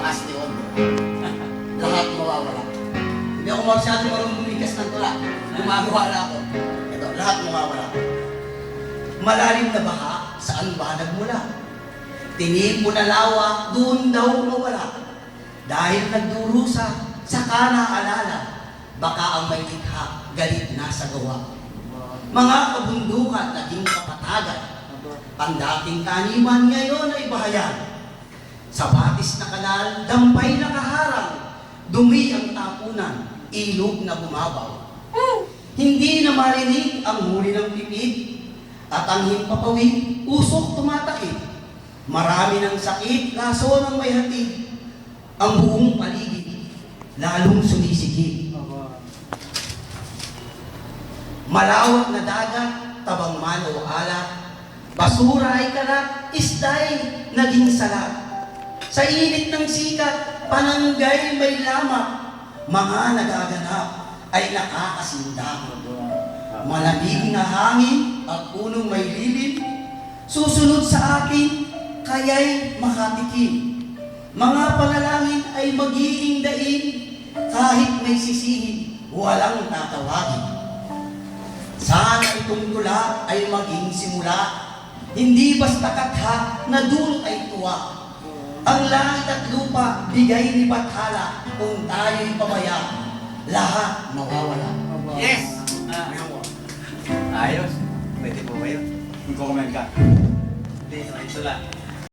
bastion. Lahat mawawala. Hindi ako masyado marunong bumigas ng tula. Gumagawa na ako. Ito, lahat mawawala. Malalim na baha, saan ba nagmula? Tinig mo na lawa, doon daw mawala. Dahil nagdurusa, saka naalala, baka ang may likha, galit na sa gawa. Mga kabundukan, naging kapatagan, ang dating taniman ngayon ay bahayan. Sa batis na kanal, dampay na kaharang, dumi ang tapunan, ilog na bumabaw. Hindi na marinig ang huli ng pipid, at ang himpapawid, usok tumatakip. Marami ng sakit, kaso ng may hatid. Ang buong paligid, lalong sumisikip. Malawak na dagat, tabang man o ala, basura ay kalat, isda'y naging salat. Sa init ng sikat, pananggay may lamang, mga nagaganap ay nakakasinda. Malamig na hangin at punong may lilim, susunod sa akin, kaya'y makatikim. Mga panalangin ay magiging daig, kahit may sisihin, walang tatawagin. Sana itong tula ay maging simula, hindi basta katha na dulot ay tuwa. Ang langit at lupa, bigay ni Bathala, kung tayo'y pabaya, lahat mawawala. Yes! Ayos. Pwede po ba yun? Mag-comment ka. Hindi, ito lang.